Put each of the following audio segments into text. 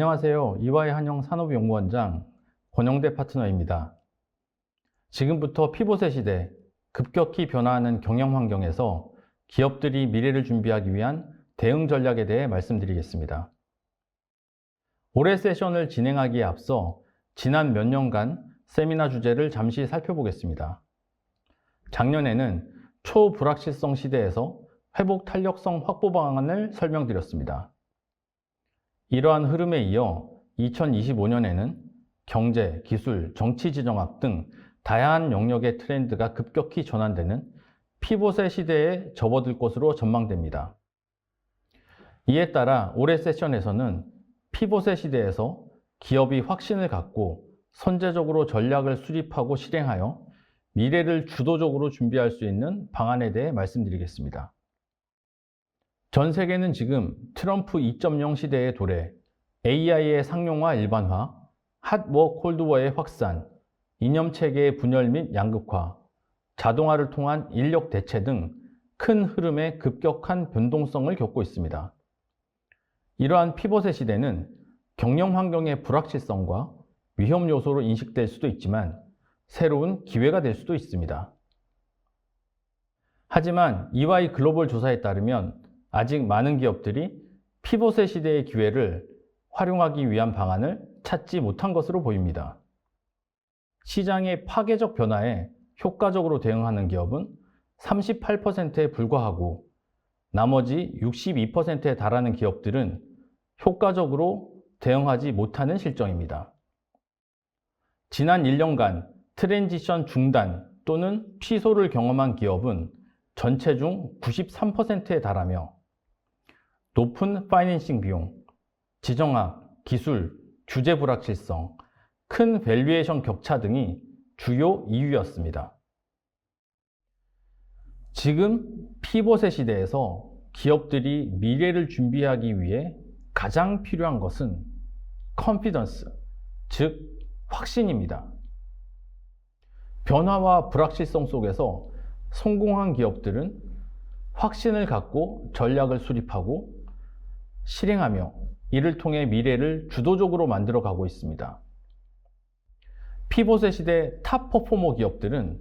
안녕하세요. 이화의 한영 산업연구원장 권영대 파트너입니다. 지금부터 피봇의 시대, 급격히 변화하는 경영 환경에서 기업들이 미래를 준비하기 위한 대응 전략에 대해 말씀드리겠습니다. 올해 세션을 진행하기에 앞서 지난 몇 년간 세미나 주제를 잠시 살펴보겠습니다. 작년에는 초불확실성 시대에서 회복 탄력성 확보 방안을 설명드렸습니다. 이러한 흐름에 이어 2025년에는 경제, 기술, 정치지정학 등 다양한 영역의 트렌드가 급격히 전환되는 피봇의 시대에 접어들 것으로 전망됩니다. 이에 따라 올해 세션에서는 피봇의 시대에서 기업이 확신을 갖고 선제적으로 전략을 수립하고 실행하여 미래를 주도적으로 준비할 수 있는 방안에 대해 말씀드리겠습니다. 전 세계는 지금 트럼프 2.0 시대의 도래, AI의 상용화 일반화, 핫워 콜드워의 확산, 이념체계의 분열 및 양극화, 자동화를 통한 인력 대체 등 큰 흐름의 급격한 변동성을 겪고 있습니다. 이러한 피봇의 시대는 경영 환경의 불확실성과 위험 요소로 인식될 수도 있지만 새로운 기회가 될 수도 있습니다. 하지만 EY 글로벌 조사에 따르면 아직 많은 기업들이 피봇의 시대의 기회를 활용하기 위한 방안을 찾지 못한 것으로 보입니다. 시장의 파괴적 변화에 효과적으로 대응하는 기업은 38%에 불과하고 나머지 62%에 달하는 기업들은 효과적으로 대응하지 못하는 실정입니다. 지난 1년간 트랜지션 중단 또는 취소를 경험한 기업은 전체 중 93%에 달하며 높은 파이낸싱 비용, 지정학, 기술, 규제 불확실성, 큰 밸류에이션 격차 등이 주요 이유였습니다. 지금 피봇의 시대에서 기업들이 미래를 준비하기 위해 가장 필요한 것은 컨피던스, 즉 확신입니다. 변화와 불확실성 속에서 성공한 기업들은 확신을 갖고 전략을 수립하고 실행하며 이를 통해 미래를 주도적으로 만들어 가고 있습니다. 피봇의 시대 탑 퍼포머 기업들은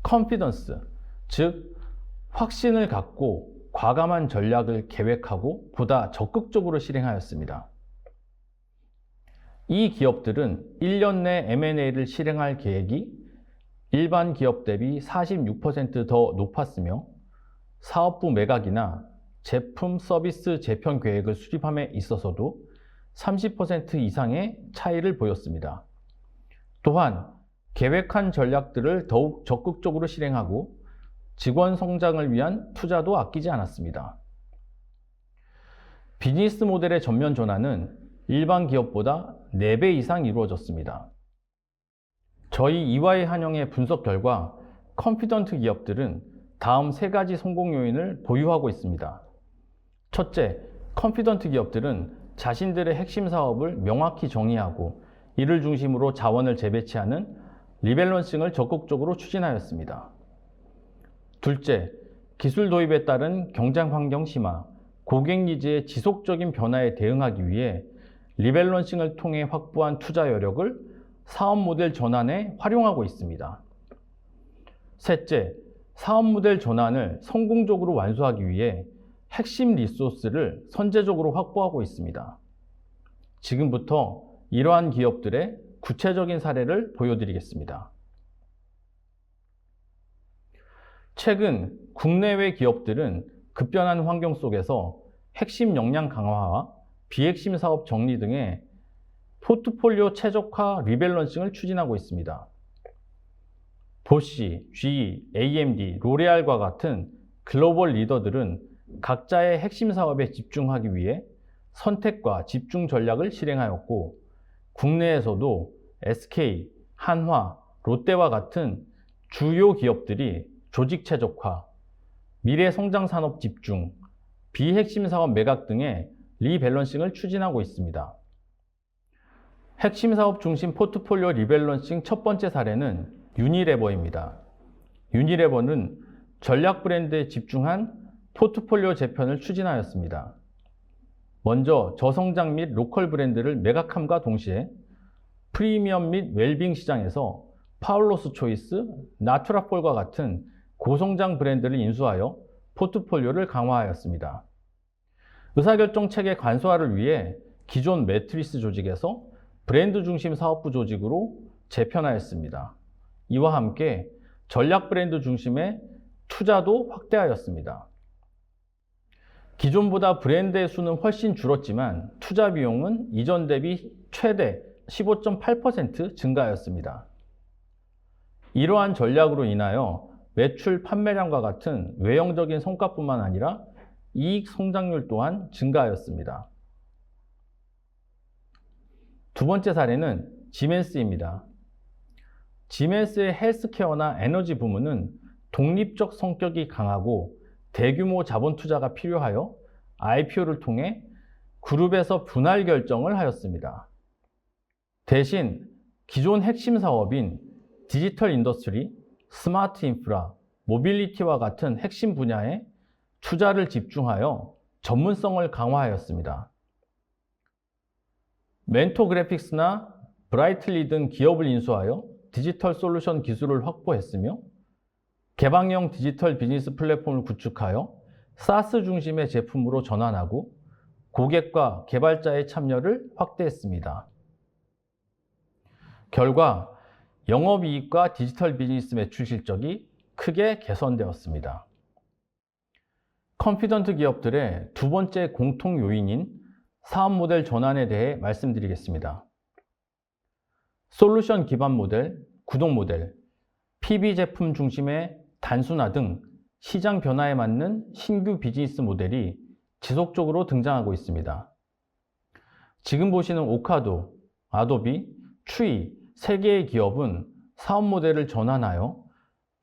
컨피던스, 즉 확신을 갖고 과감한 전략을 계획하고 보다 적극적으로 실행하였습니다. 이 기업들은 1년 내 M&A를 실행할 계획이 일반 기업 대비 46% 더 높았으며 사업부 매각이나 제품 서비스 재편 계획을 수립함에 있어서도 30% 이상의 차이를 보였습니다. 또한 계획한 전략들을 더욱 적극적으로 실행하고 직원 성장을 위한 투자도 아끼지 않았습니다. 비즈니스 모델의 전면 전환은 일반 기업보다 4배 이상 이루어졌습니다. 저희 EY 한영의 분석 결과 컨피던트 기업들은 다음 3가지 성공 요인을 보유하고 있습니다. 첫째, 컨피던트 기업들은 자신들의 핵심 사업을 명확히 정의하고 이를 중심으로 자원을 재배치하는 리밸런싱을 적극적으로 추진하였습니다. 둘째, 기술 도입에 따른 경쟁 환경 심화, 고객 니즈의 지속적인 변화에 대응하기 위해 리밸런싱을 통해 확보한 투자 여력을 사업 모델 전환에 활용하고 있습니다. 셋째, 사업 모델 전환을 성공적으로 완수하기 위해 핵심 리소스를 선제적으로 확보하고 있습니다. 지금부터 이러한 기업들의 구체적인 사례를 보여드리겠습니다. 최근 국내외 기업들은 급변한 환경 속에서 핵심 역량 강화와 비핵심 사업 정리 등의 포트폴리오 최적화 리밸런싱을 추진하고 있습니다. 보쉬, GE, AMD, 로레알과 같은 글로벌 리더들은 각자의 핵심 사업에 집중하기 위해 선택과 집중 전략을 실행하였고 국내에서도 SK, 한화, 롯데와 같은 주요 기업들이 조직 최적화, 미래 성장 산업 집중, 비핵심 사업 매각 등의 리밸런싱을 추진하고 있습니다. 핵심 사업 중심 포트폴리오 리밸런싱 첫 번째 사례는 유니레버입니다. 유니레버는 전략 브랜드에 집중한 포트폴리오 재편을 추진하였습니다. 먼저 저성장 및 로컬 브랜드를 매각함과 동시에 프리미엄 및 웰빙 시장에서 파울로스 초이스, 나투라폴과 같은 고성장 브랜드를 인수하여 포트폴리오를 강화하였습니다. 의사결정 체계 간소화를 위해 기존 매트리스 조직에서 브랜드 중심 사업부 조직으로 재편하였습니다. 이와 함께 전략 브랜드 중심의 투자도 확대하였습니다. 기존보다 브랜드의 수는 훨씬 줄었지만 투자 비용은 이전 대비 최대 15.8% 증가하였습니다. 이러한 전략으로 인하여 매출 판매량과 같은 외형적인 성과뿐만 아니라 이익 성장률 또한 증가하였습니다. 두 번째 사례는 지멘스입니다. 지멘스의 헬스케어나 에너지 부문은 독립적 성격이 강하고 대규모 자본 투자가 필요하여 IPO를 통해 그룹에서 분할 결정을 하였습니다. 대신 기존 핵심 사업인 디지털 인더스트리, 스마트 인프라, 모빌리티와 같은 핵심 분야에 투자를 집중하여 전문성을 강화하였습니다. 멘토 그래픽스나 브라이틀리 등 기업을 인수하여 디지털 솔루션 기술을 확보했으며 개방형 디지털 비즈니스 플랫폼을 구축하여 사스 중심의 제품으로 전환하고 고객과 개발자의 참여를 확대했습니다. 결과 영업이익과 디지털 비즈니스 매출 실적이 크게 개선되었습니다. 컨피던트 기업들의 두 번째 공통 요인인 사업 모델 전환에 대해 말씀드리겠습니다. 솔루션 기반 모델, 구독 모델, PB 제품 중심의 단순화 등 시장 변화에 맞는 신규 비즈니스 모델이 지속적으로 등장하고 있습니다. 지금 보시는 오카도, 아도비, 추이 세 개의 기업은 사업 모델을 전환하여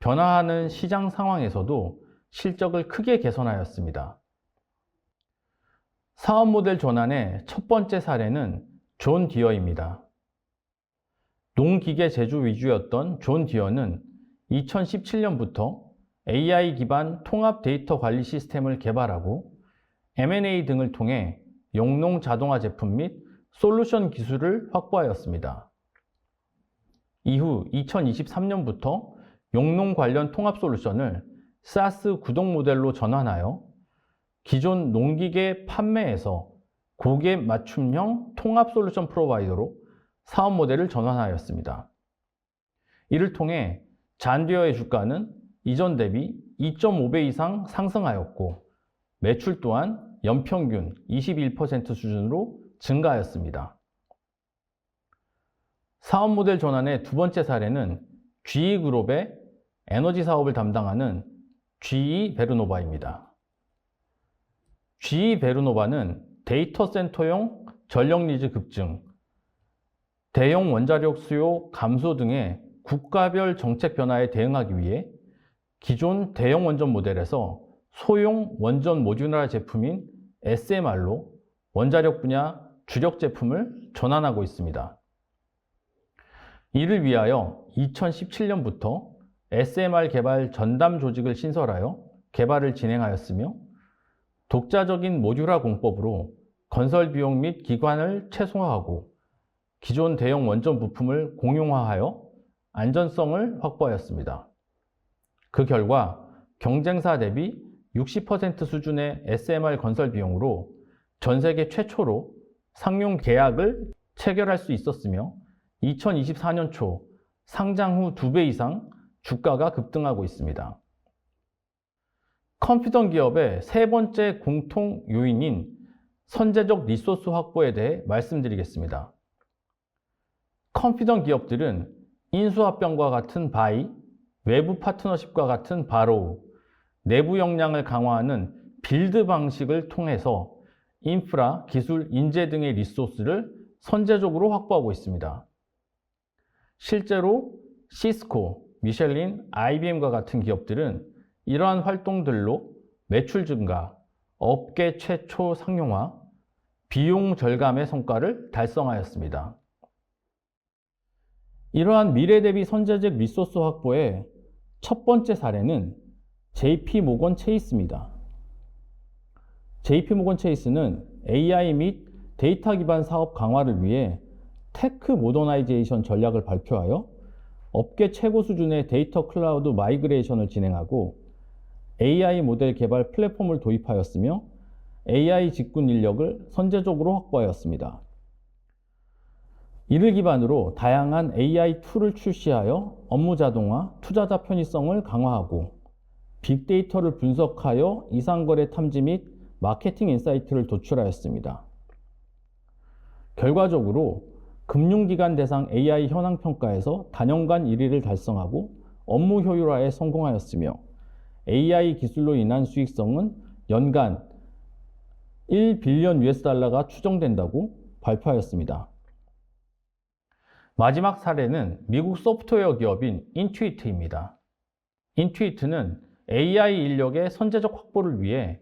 변화하는 시장 상황에서도 실적을 크게 개선하였습니다. 사업 모델 전환의 첫 번째 사례는 존 디어입니다. 농기계 제조 위주였던 존 디어는 2017년부터 AI 기반 통합 데이터 관리 시스템을 개발하고 M&A 등을 통해 용농 자동화 제품 및 솔루션 기술을 확보하였습니다. 이후 2023년부터 용농 관련 통합 솔루션을 사스 구독 모델로 전환하여 기존 농기계 판매에서 고객 맞춤형 통합 솔루션 프로바이더로 사업 모델을 전환하였습니다. 이를 통해 잔디어의 주가는 이전 대비 2.5배 이상 상승하였고 매출 또한 연평균 21% 수준으로 증가하였습니다. 사업 모델 전환의 두 번째 사례는 GE그룹의 에너지 사업을 담당하는 GE 베르노바입니다. GE 베르노바는 데이터 센터용 전력 니즈 급증, 대형 원자력 수요 감소 등의 국가별 정책 변화에 대응하기 위해 기존 대형 원전 모델에서 소형 원전 모듈러 제품인 SMR로 원자력 분야 주력 제품을 전환하고 있습니다. 이를 위하여 2017년부터 SMR 개발 전담 조직을 신설하여 개발을 진행하였으며 독자적인 모듈화 공법으로 건설 비용 및 기간을 최소화하고 기존 대형 원전 부품을 공용화하여 안전성을 확보하였습니다. 그 결과 경쟁사 대비 60% 수준의 SMR 건설 비용으로 전 세계 최초로 상용 계약을 체결할 수 있었으며 2024년 초 상장 후 2배 이상 주가가 급등하고 있습니다. 컴퓨터 기업의 세 번째 공통 요인인 선제적 리소스 확보에 대해 말씀드리겠습니다. 컴퓨터 기업들은 인수합병과 같은 바이, 외부 파트너십과 같은 바로우, 내부 역량을 강화하는 빌드 방식을 통해서 인프라, 기술, 인재 등의 리소스를 선제적으로 확보하고 있습니다. 실제로 시스코, 미셸린, IBM과 같은 기업들은 이러한 활동들로 매출 증가, 업계 최초 상용화, 비용 절감의 성과를 달성하였습니다. 이러한 미래 대비 선제적 리소스 확보의 첫 번째 사례는 JP 모건 체이스입니다. JP 모건 체이스는 AI 및 데이터 기반 사업 강화를 위해 테크 모더나이제이션 전략을 발표하여 업계 최고 수준의 데이터 클라우드 마이그레이션을 진행하고 AI 모델 개발 플랫폼을 도입하였으며 AI 직군 인력을 선제적으로 확보하였습니다. 이를 기반으로 다양한 AI 툴을 출시하여 업무 자동화, 투자자 편의성을 강화하고 빅데이터를 분석하여 이상거래 탐지 및 마케팅 인사이트를 도출하였습니다. 결과적으로 금융기관 대상 AI 현황 평가에서 단연간 1위를 달성하고 업무 효율화에 성공하였으며 AI 기술로 인한 수익성은 연간 1빌리언 US달러가 추정된다고 발표하였습니다. 마지막 사례는 미국 소프트웨어 기업인 인투이트입니다. 인투이트는 AI 인력의 선제적 확보를 위해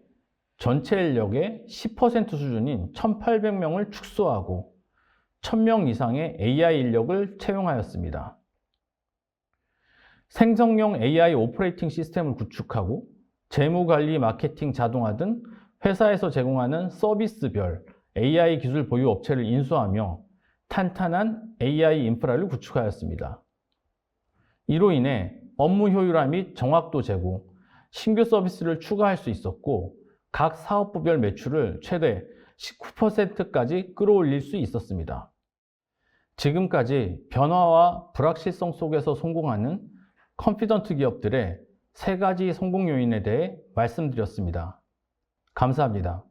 전체 인력의 10% 수준인 1,800명을 축소하고 1,000명 이상의 AI 인력을 채용하였습니다. 생성형 AI 오퍼레이팅 시스템을 구축하고 재무관리, 마케팅, 자동화 등 회사에서 제공하는 서비스별 AI 기술 보유 업체를 인수하며 탄탄한 AI 인프라를 구축하였습니다. 이로 인해 업무 효율화 및 정확도 제고, 신규 서비스를 추가할 수 있었고 각 사업부별 매출을 최대 19%까지 끌어올릴 수 있었습니다. 지금까지 변화와 불확실성 속에서 성공하는 컨피던트 기업들의 3가지 성공 요인에 대해 말씀드렸습니다. 감사합니다.